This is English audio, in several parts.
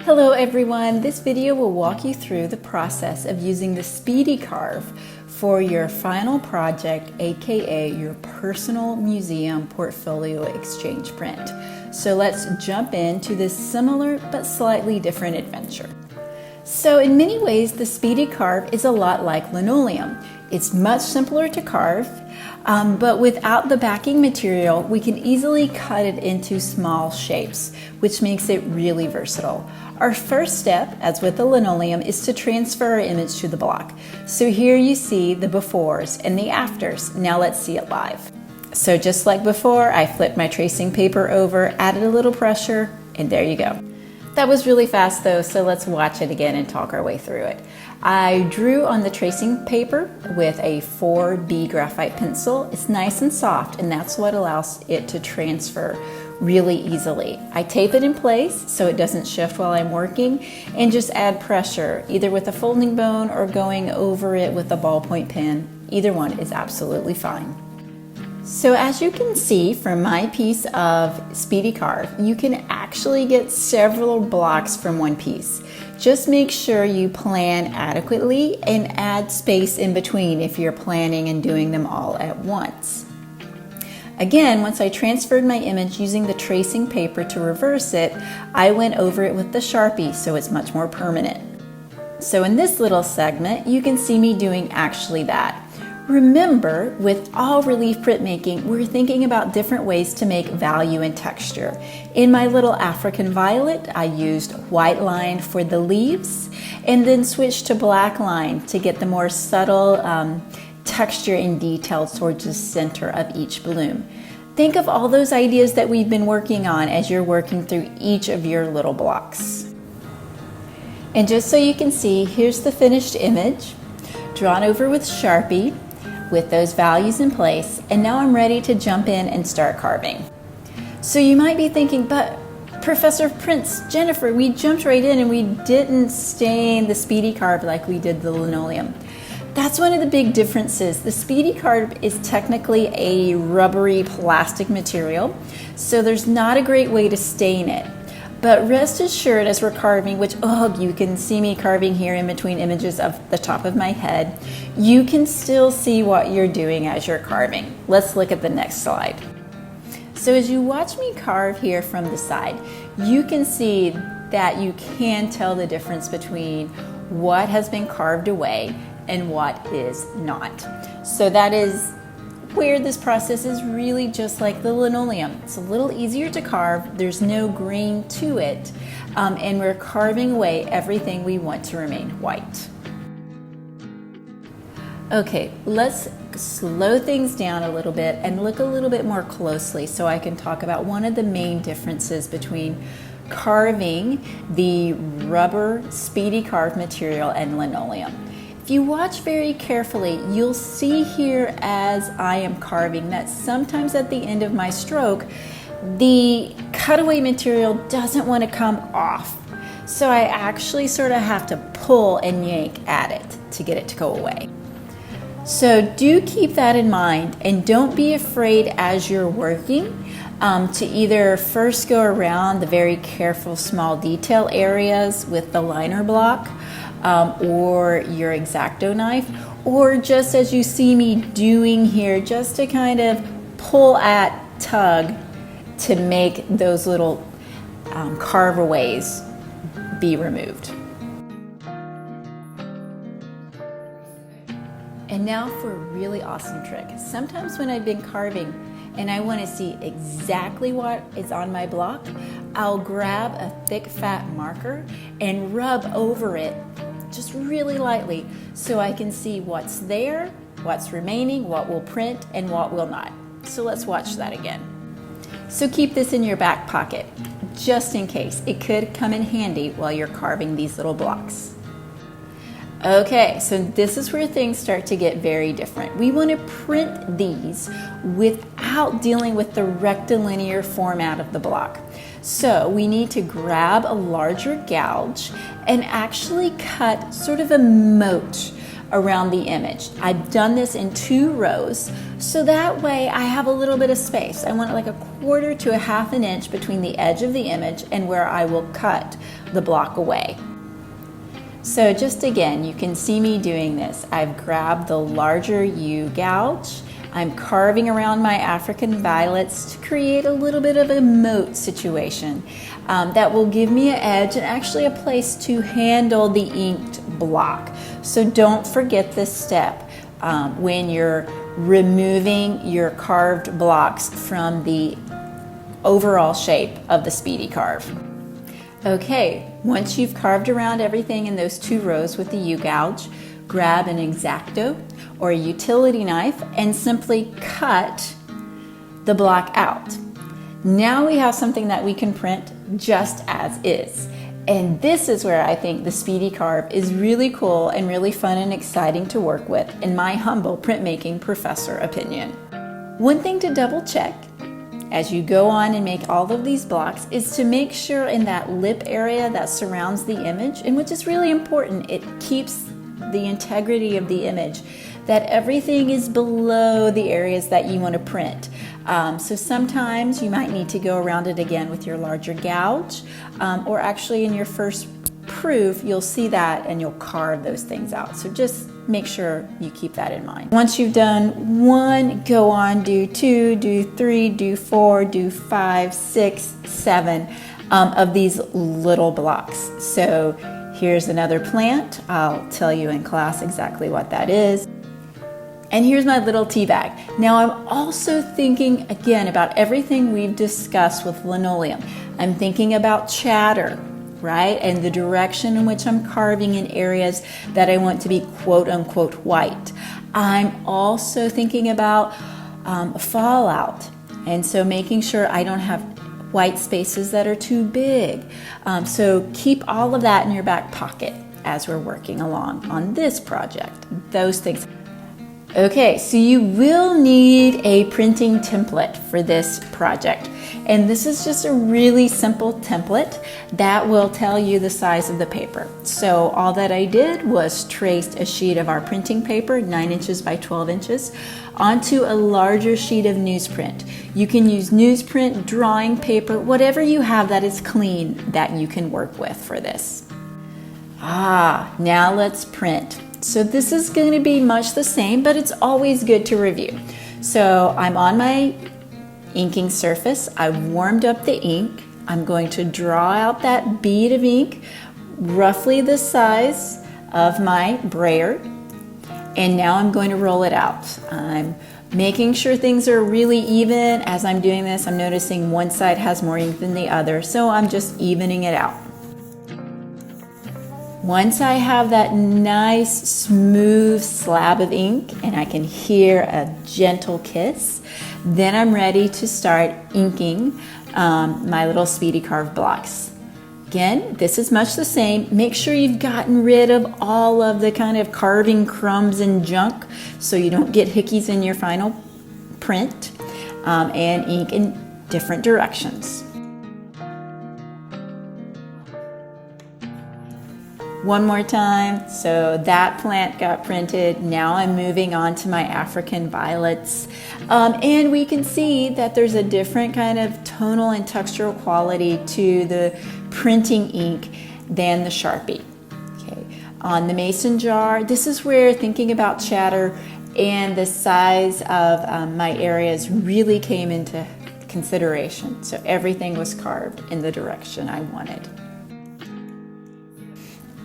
Hello everyone, this video will walk you through the process of using the Speedy Carve for your final project, aka your personal museum portfolio exchange print. So let's jump into this similar but slightly different adventure. So in many ways, the Speedy Carve is a lot like linoleum. It's much simpler to carve, but without the backing material, we can easily cut it into small shapes, which makes it really versatile. Our first step, as with the linoleum, is to transfer our image to the block. So here you see the befores and the afters. Now let's see it live. So just like before, I flipped my tracing paper over, added a little pressure, and there you go. That was really fast though, so let's watch it again and talk our way through it. I drew on the tracing paper with a 4B graphite pencil. It's nice and soft, and that's what allows it to transfer really easily. I tape it in place so it doesn't shift while I'm working, and just add pressure, either with a folding bone or going over it with a ballpoint pen. Either one is absolutely fine. So as you can see from my piece of Speedy Carve, you can actually get several blocks from one piece. Just make sure you plan adequately and add space in between if you're planning and doing them all at once. Again, once I transferred my image using the tracing paper to reverse it, I went over it with the Sharpie so it's much more permanent. So in this little segment, you can see me doing actually that. Remember, with all relief printmaking, we're thinking about different ways to make value and texture. In my little African violet, I used white line for the leaves and then switched to black line to get the more subtle texture and detail towards the center of each bloom. Think of all those ideas that we've been working on as you're working through each of your little blocks. And just so you can see, here's the finished image, drawn over with Sharpie, with those values in place, and now I'm ready to jump in and start carving. So you might be thinking, but Professor Prince, Jennifer, we jumped right in and we didn't stain the Speedy Carve like we did the linoleum. That's one of the big differences. The Speedy Carve is technically a rubbery plastic material, so there's not a great way to stain it. But rest assured, as we're carving, which, you can see me carving here in between images of the top of my head, you can still see what you're doing as you're carving. Let's look at the next slide. So as you watch me carve here from the side, you can see that you can tell the difference between what has been carved away and what is not. So that is where this process is really just like the linoleum. It's a little easier to carve, there's no grain to it, and we're carving away everything we want to remain white. Okay, let's slow things down a little bit and look a little bit more closely so I can talk about one of the main differences between carving the rubber Speedy Carve material and linoleum. If you watch very carefully, you'll see here as I am carving that sometimes at the end of my stroke, the cutaway material doesn't want to come off. So I actually sort of have to pull and yank at it to get it to go away. So do keep that in mind, and don't be afraid as you're working to either first go around the very careful small detail areas with the liner block, or your X-Acto knife, or just as you see me doing here, just to kind of pull at, tug to make those little carveaways be removed. And now for a really awesome trick. Sometimes when I've been carving and I want to see exactly what is on my block, I'll grab a thick fat marker and rub over it just really lightly so I can see what's there, what's remaining, what will print, and what will not. So let's watch that again. So keep this in your back pocket, just in case. It could come in handy while you're carving these little blocks. Okay, so this is where things start to get very different. We want to print these without dealing with the rectilinear format of the block. So we need to grab a larger gouge and actually cut sort of a moat around the image. I've done this in 2 rows So that way I have a little bit of space. I want like 1/4 to 1/2 inch between the edge of the image and where I will cut the block away. So just again, you can see me doing this. I've grabbed the larger U gouge. I'm carving around my African violets to create a little bit of a moat situation that will give me an edge and actually a place to handle the inked block. So don't forget this step when you're removing your carved blocks from the overall shape of the Speedy Carve. Okay, once you've carved around everything in those 2 rows with the U-gouge, grab an X-Acto or a utility knife and simply cut the block out. Now we have something that we can print just as is. And this is where I think the Speedy Carve is really cool and really fun and exciting to work with, in my humble printmaking professor opinion. One thing to double check as you go on and make all of these blocks is to make sure in that lip area that surrounds the image, and which is really important, it keeps the integrity of the image, that everything is below the areas that you want to print. So sometimes you might need to go around it again with your larger gouge, or actually in your first proof, you'll see that and you'll carve those things out. So just make sure you keep that in mind. Once you've done 1, go on, do 2, do 3, do 4, do 5, 6, 7 of these little blocks. So here's another plant. I'll tell you in class exactly what that is. And here's my little tea bag. Now I'm also thinking again about everything we've discussed with linoleum. I'm thinking about chatter, right? And the direction in which I'm carving in areas that I want to be quote unquote white. I'm also thinking about fallout. And so making sure I don't have white spaces that are too big. So keep all of that in your back pocket as we're working along on this project, those things. Okay, so you will need a printing template for this project. And this is just a really simple template that will tell you the size of the paper. So all that I did was traced a sheet of our printing paper, 9 inches by 12 inches, onto a larger sheet of newsprint. You can use newsprint, drawing paper, whatever you have that is clean that you can work with for this. Now let's print. So this is going to be much the same, but it's always good to review. So I'm on my inking surface. I've warmed up the ink. I'm going to draw out that bead of ink, roughly the size of my brayer. And now I'm going to roll it out. I'm making sure things are really even. As I'm doing this, I'm noticing one side has more ink than the other, so I'm just evening it out. Once I have that nice smooth slab of ink and I can hear a gentle kiss, then I'm ready to start inking my little Speedy Carve blocks. Again, this is much the same. Make sure you've gotten rid of all of the kind of carving crumbs and junk so you don't get hickeys in your final print, and ink in different directions. One more time. So that plant got printed. Now I'm moving on to my African violets. And we can see that there's a different kind of tonal and textural quality to the printing ink than the Sharpie. Okay. On the mason jar, this is where thinking about chatter and the size of my areas really came into consideration. So everything was carved in the direction I wanted.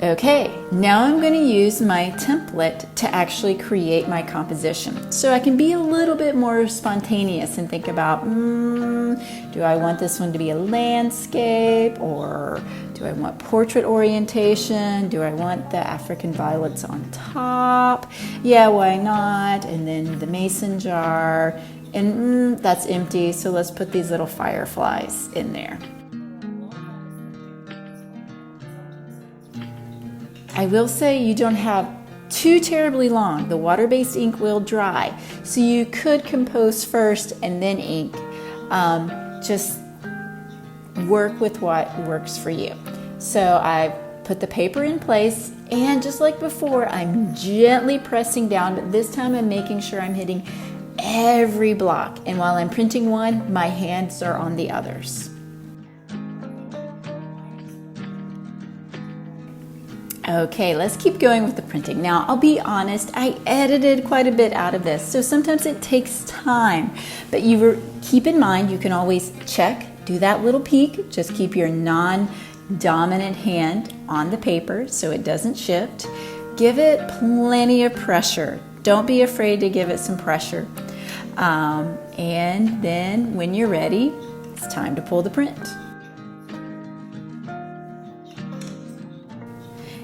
Okay, now I'm going to use my template to actually create my composition. So I can be a little bit more spontaneous and think about, do I want this one to be a landscape, or do I want portrait orientation? Do I want the African violets on top? Yeah, why not? And then the mason jar, and that's empty, so let's put these little fireflies in there. I will say you don't have too terribly long. The water-based ink will dry, so you could compose first and then ink. Just work with what works for you. So I put the paper in place, and just like before, I'm gently pressing down, but this time I'm making sure I'm hitting every block. And while I'm printing one, my hands are on the others. Okay, let's keep going with the printing. Now, I'll be honest, I edited quite a bit out of this, so sometimes it takes time. But keep in mind, you can always check, do that little peek, just keep your non-dominant hand on the paper so it doesn't shift. Give it plenty of pressure. Don't be afraid to give it some pressure. And then when you're ready, it's time to pull the print.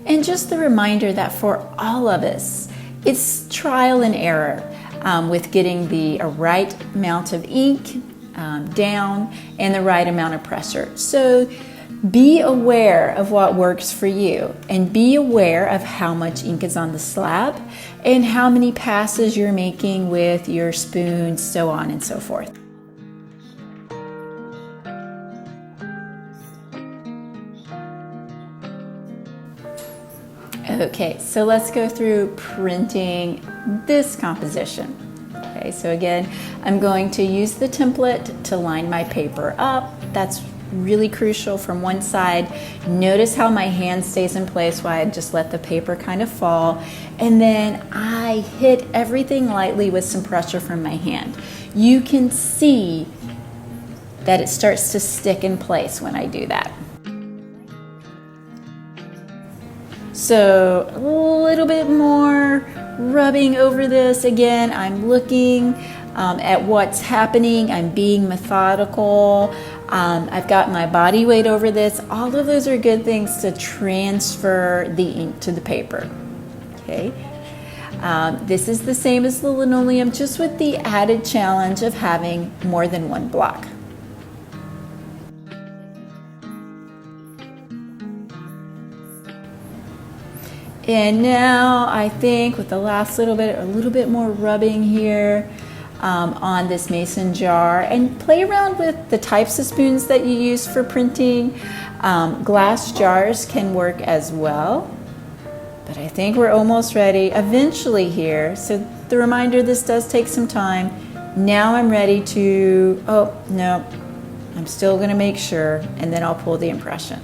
And just the reminder that for all of us, it's trial and error with getting the right amount of ink down and the right amount of pressure. So be aware of what works for you, and be aware of how much ink is on the slab and how many passes you're making with your spoons, so on and so forth. Okay, so let's go through printing this composition. Okay, so again, I'm going to use the template to line my paper up. That's really crucial from one side. Notice how my hand stays in place while I just let the paper kind of fall. And then I hit everything lightly with some pressure from my hand. You can see that it starts to stick in place when I do that. So a little bit more rubbing over this. Again, I'm looking at what's happening. I'm being methodical. I've got my body weight over this. All of those are good things to transfer the ink to the paper. Okay. This is the same as the linoleum, just with the added challenge of having more than one block. And now I think with the last little bit, a little bit more rubbing here on this mason jar, and play around with the types of spoons that you use for printing. Glass jars can work as well, but I think we're almost ready eventually here. So the reminder, this does take some time. Now I'm ready to, oh no, I'm still gonna make sure, and then I'll pull the impression.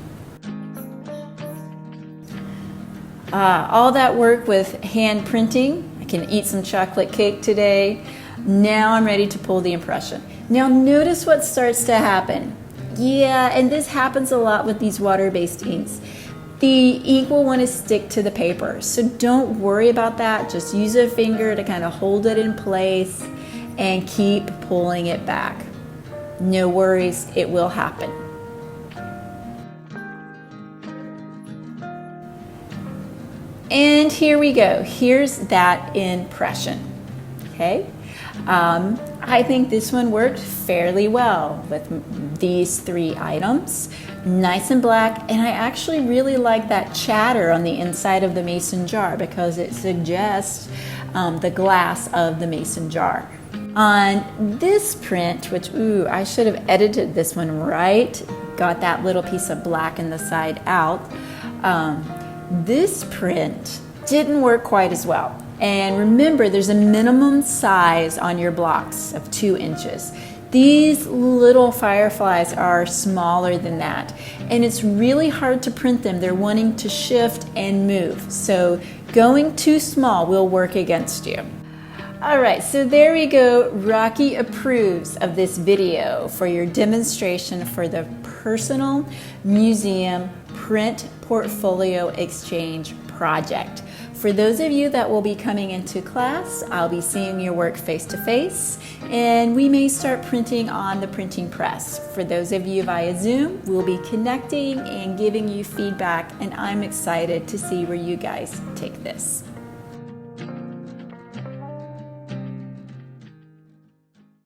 All that work with hand printing, I can eat some chocolate cake today. Now I'm ready to pull the impression. Now notice what starts to happen. Yeah, and this happens a lot with these water-based inks. The ink will want to stick to the paper, so don't worry about that. Just use a finger to kind of hold it in place and keep pulling it back. No worries, it will happen. And here we go. Here's that impression. Okay. I think this one worked fairly well with these three items. Nice and black, and I actually really like that chatter on the inside of the mason jar because it suggests the glass of the mason jar. On this print, which, I should have edited this one right, got that little piece of black in the side out. This print didn't work quite as well. And remember, there's a minimum size on your blocks of 2 inches. These little fireflies are smaller than that, and it's really hard to print them. They're wanting to shift and move. So going too small will work against you. All right, so there we go. Rocky approves of this video for your demonstration for the Personal Museum Print Portfolio Exchange project. For those of you that will be coming into class, I'll be seeing your work face to face, and we may start printing on the printing press. For those of you via Zoom, we'll be connecting and giving you feedback, and I'm excited to see where you guys take this.